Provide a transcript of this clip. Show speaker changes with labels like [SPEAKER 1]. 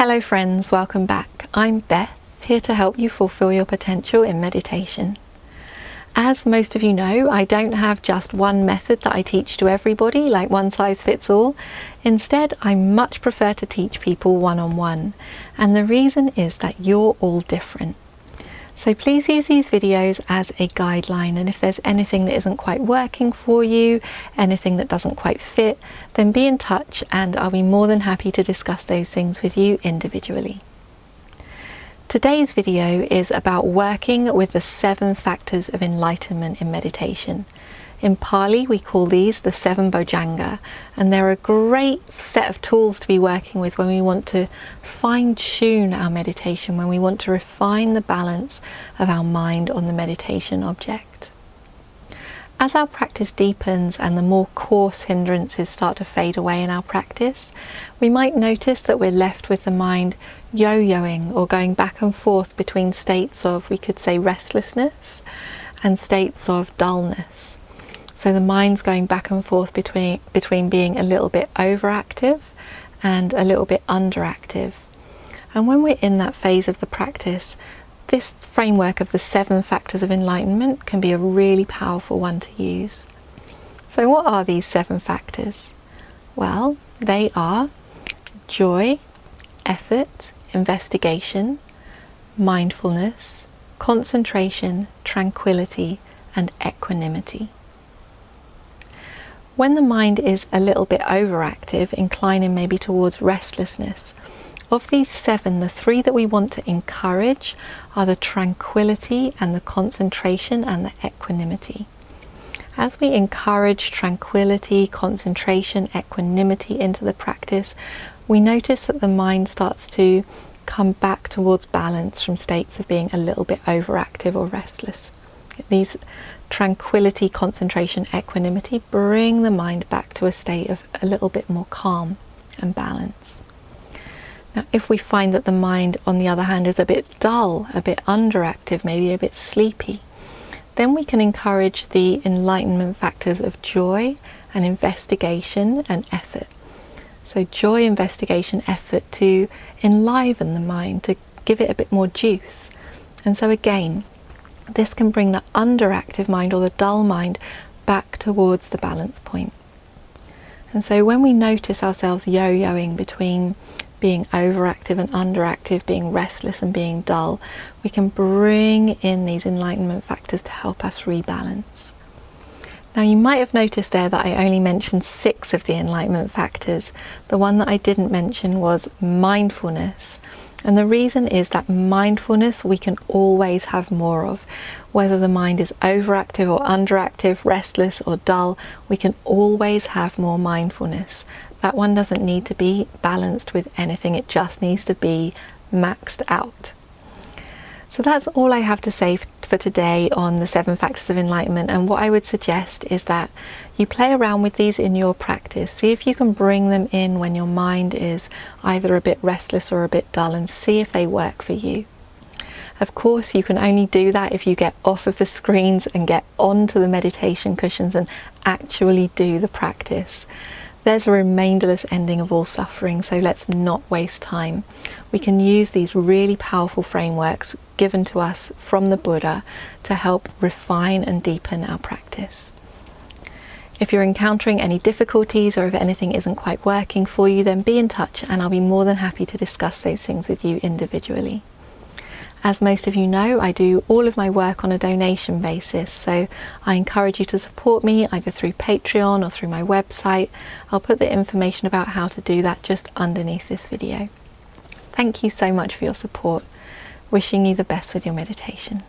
[SPEAKER 1] Hello friends, welcome back. I'm Beth, here to help you fulfill your potential in meditation. As most of you know, I don't have just one method that I teach to everybody, like one size fits all. Instead, I much prefer to teach people one-on-one. And the reason is that you're all different. So please use these videos as a guideline, and if there's anything that isn't quite working for you, anything that doesn't quite fit, then be in touch and I'll be more than happy to discuss those things with you individually. Today's video is about working with the 7 factors of enlightenment in meditation. In Pali, we call these the 7 bojjhanga, and they're a great set of tools to be working with when we want to fine-tune our meditation, when we want to refine the balance of our mind on the meditation object. As our practice deepens and the more coarse hindrances start to fade away in our practice, we might notice that we're left with the mind yo-yoing or going back and forth between states of, we could say, restlessness and states of dullness. So the mind's going back and forth between being a little bit overactive and a little bit underactive. And when we're in that phase of the practice, this framework of the 7 factors of enlightenment can be a really powerful one to use. So what are these 7 factors? Well, they are joy, effort, investigation, mindfulness, concentration, tranquility, and equanimity. When the mind is a little bit overactive, inclining maybe towards restlessness, of these 7, the 3 that we want to encourage are the tranquility and the concentration and the equanimity. As we encourage tranquility, concentration, equanimity into the practice, we notice that the mind starts to come back towards balance from states of being a little bit overactive or restless. These tranquility, concentration, equanimity bring the mind back to a state of a little bit more calm and balance. Now, if we find that the mind, on the other hand, is a bit dull, a bit underactive, maybe a bit sleepy, then we can encourage the enlightenment factors of joy and investigation and effort. So joy, investigation, effort to enliven the mind, to give it a bit more juice. And so again, this can bring the underactive mind or the dull mind back towards the balance point. And so when we notice ourselves yo-yoing between being overactive and underactive, being restless and being dull, we can bring in these enlightenment factors to help us rebalance. Now, you might have noticed there that I only mentioned 6 of the enlightenment factors. The one that I didn't mention was mindfulness. And the reason is that mindfulness we can always have more of. Whether the mind is overactive or underactive, restless or dull, we can always have more mindfulness. That one doesn't need to be balanced with anything, it just needs to be maxed out. So that's all I have to say for today on the 7 factors of enlightenment, and what I would suggest is that you play around with these in your practice. See if you can bring them in when your mind is either a bit restless or a bit dull, and see if they work for you. Of course, you can only do that if you get off of the screens and get onto the meditation cushions and actually do the practice. There's a remainderless ending of all suffering, so let's not waste time. We can use these really powerful frameworks given to us from the Buddha to help refine and deepen our practice. If you're encountering any difficulties or if anything isn't quite working for you, then be in touch and I'll be more than happy to discuss those things with you individually. As most of you know, I do all of my work on a donation basis, so I encourage you to support me either through Patreon or through my website. I'll put the information about how to do that just underneath this video. Thank you so much for your support. Wishing you the best with your meditation.